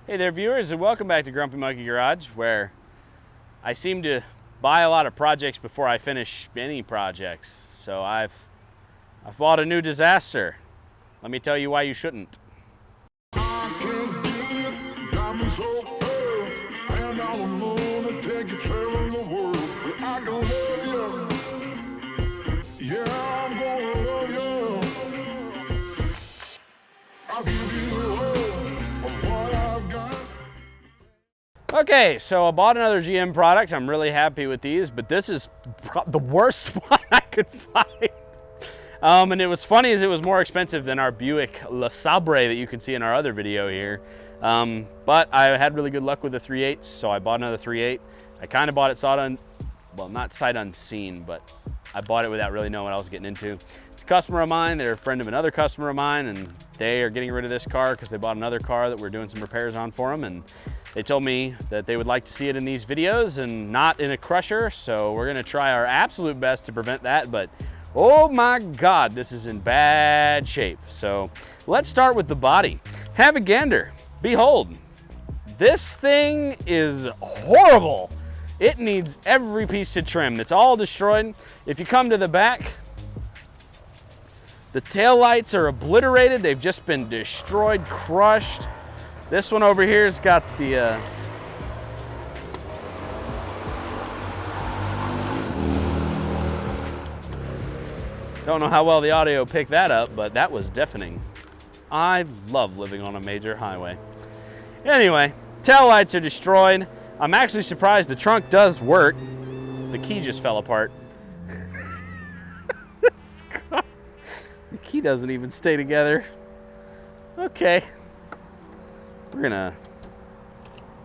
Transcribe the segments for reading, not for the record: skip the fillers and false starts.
Hey there viewers, and welcome back to Grumpy Monkey Garage, where I seem to buy a lot of projects before I finish any projects. So I've bought a new disaster. Let me tell you why you shouldn't. Okay, so I bought another GM product. I'm really happy with these, but this is the worst one I could find. And it was funny as it was more expensive than our Buick LeSabre that you can see in our other video here. But I had really good luck with the 3.8, so I bought another 3.8. I kind of bought it not sight unseen, but I bought it without really knowing what I was getting into. It's a customer of mine. They're a friend of another customer of mine, and they are getting rid of this car because they bought another car that we're doing some repairs on for them. And they told me that they would like to see it in these videos and not in a crusher, so we're gonna try our absolute best to prevent that, but oh my God, this is in bad shape. So let's start with the body. Have a gander. Behold, this thing is horrible. It needs every piece of trim. It's all destroyed. If you come to the back, the taillights are obliterated. They've just been destroyed, crushed. This one over here's got the don't know how well the audio picked that up, but that was deafening. I love living on a major highway. Anyway, taillights are destroyed. I'm actually surprised the trunk does work. The key just fell apart. This car, the key doesn't even stay together. Okay. We're gonna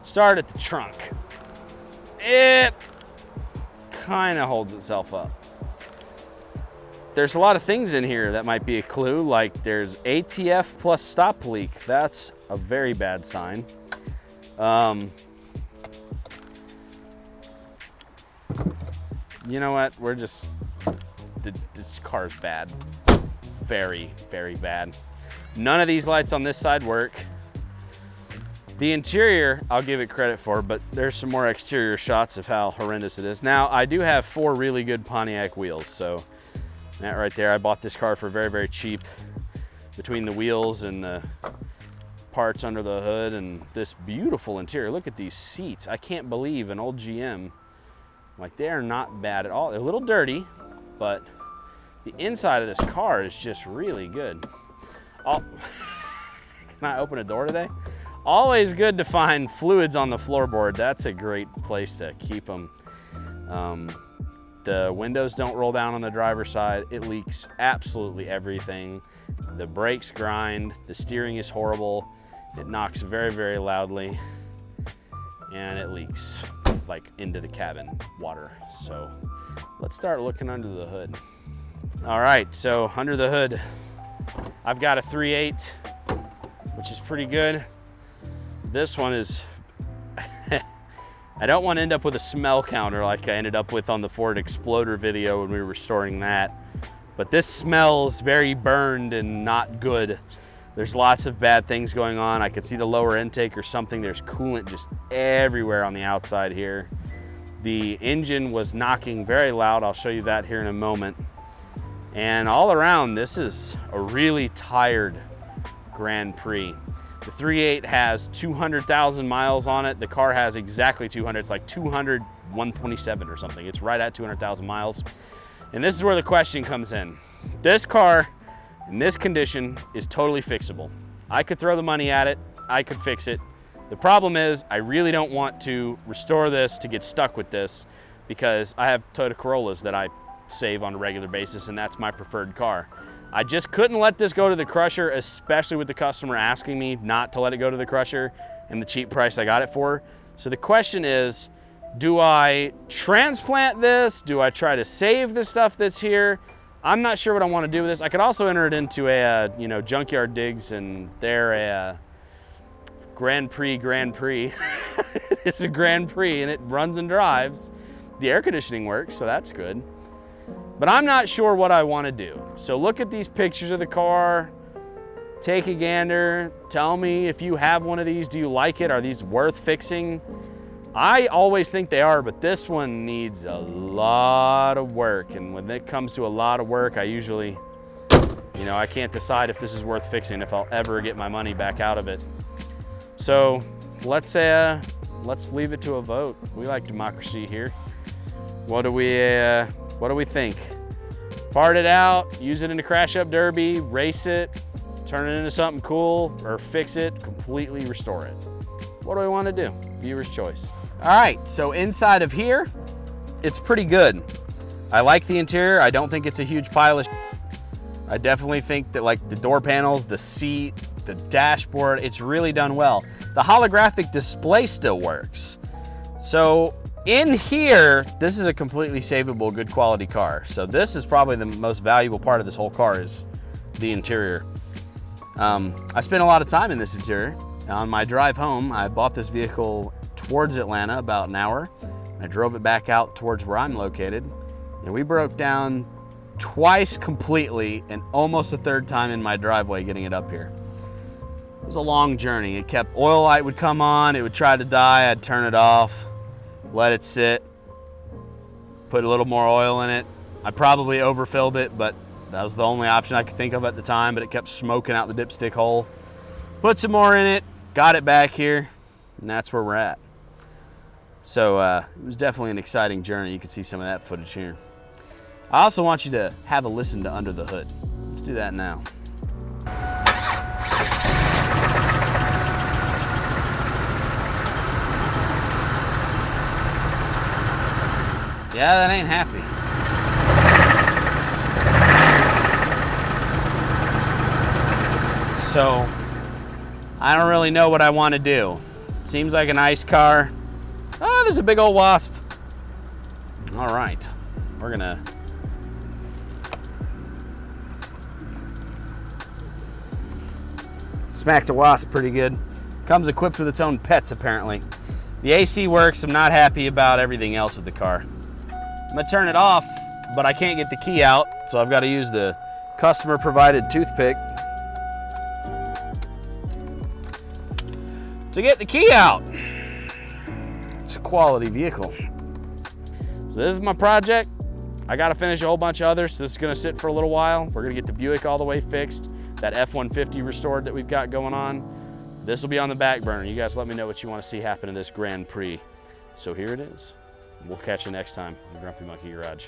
start at the trunk. It kind of holds itself up. There's a lot of things in here that might be a clue, like there's ATF plus stop leak. That's a very bad sign. You know what? This car's bad. Very, very bad. None of these lights on this side work. The interior, I'll give it credit for, but there's some more exterior shots of how horrendous it is. Now, I do have 4 really good Pontiac wheels, so that right there, I bought this car for very, very cheap. Between the wheels and the parts under the hood and this beautiful interior. Look at these seats. I can't believe an old GM, like they are not bad at all. They're a little dirty, but the inside of this car is just really good. Can I open a door today? Always good to find fluids on the floorboard. That's a great place to keep them. The windows don't roll down on the driver's side. It leaks absolutely everything. The brakes grind. The steering is horrible. It knocks very, very loudly. And it leaks like into the cabin water. So let's start looking under the hood. All right, so under the hood, I've got a 3.8, which is pretty good. This one is, I don't want to end up with a smell counter like I ended up with on the Ford Exploder video when we were restoring that. But this smells very burned and not good. There's lots of bad things going on. I can see the lower intake or something. There's coolant just everywhere on the outside here. The engine was knocking very loud. I'll show you that here in a moment. And all around, this is a really tired Grand Prix. The 3.8 has 200,000 miles on it. The car has exactly 200. It's like 127 or something. It's right at 200,000 miles. And this is where the question comes in. This car in this condition is totally fixable. I could throw the money at it. I could fix it. The problem is I really don't want to restore this to get stuck with this because I have Toyota Corollas that I save on a regular basis, and that's my preferred car. I just couldn't let this go to the crusher, especially with the customer asking me not to let it go to the crusher and the cheap price I got it for. So the question is, do I transplant this? Do I try to save the stuff that's here? I'm not sure what I want to do with this. I could also enter it into a, Junkyard Digs, and they're a Grand Prix. It's a Grand Prix, and it runs and drives. The air conditioning works, so that's good. But I'm not sure what I want to do. So look at these pictures of the car. take a gander. Tell me if you have one of these. Do you like it? Are these worth fixing? I always think they are, but this one needs a lot of work. And when it comes to a lot of work, I usually, you know, I can't decide if this is worth fixing, if I'll ever get my money back out of it. So let's leave it to a vote. We like democracy here. What do we think? Part it out, use it in a crash up derby, race it, turn it into something cool, or fix it, completely restore it. What do we want to do? Viewer's choice. All right, so inside of here, it's pretty good. I like the interior. I don't think it's a huge pile of shit. I definitely think that like the door panels, the seat, the dashboard, it's really done well. The holographic display still works. So in here, this is a completely savable, good quality car. So this is probably the most valuable part of this whole car is the interior. I spent a lot of time in this interior. On my drive home, I bought this vehicle towards Atlanta, about an hour. I drove it back out towards where I'm located, and we broke down twice completely and almost a third time in my driveway getting it up here. It was a long journey. It kept, oil light would come on, it would try to die, I'd turn it off, let it sit, put a little more oil in it. I probably overfilled it, but that was the only option I could think of at the time, but it kept smoking out the dipstick hole. Put some more in it, got it back here, and that's where we're at. So it was definitely an exciting journey. You can see some of that footage here. I also want you to have a listen to under the hood. Let's do that now. Yeah, that ain't happy. So, I don't really know what I want to do. It seems like a nice car. Oh, there's a big old wasp. All right, we're gonna smack the wasp pretty good. Comes equipped with its own pets, apparently. The AC works. I'm not happy about everything else with the car. I'm gonna turn it off, but I can't get the key out, so I've got to use the customer-provided toothpick to get the key out. It's a quality vehicle. So this is my project. I got to finish a whole bunch of others. So this is going to sit for a little while. We're going to get the Buick all the way fixed. That F-150 restored that we've got going on. This will be on the back burner. You guys let me know what you want to see happen in this Grand Prix. So here it is. We'll catch you next time in the Grumpy Monkey Garage.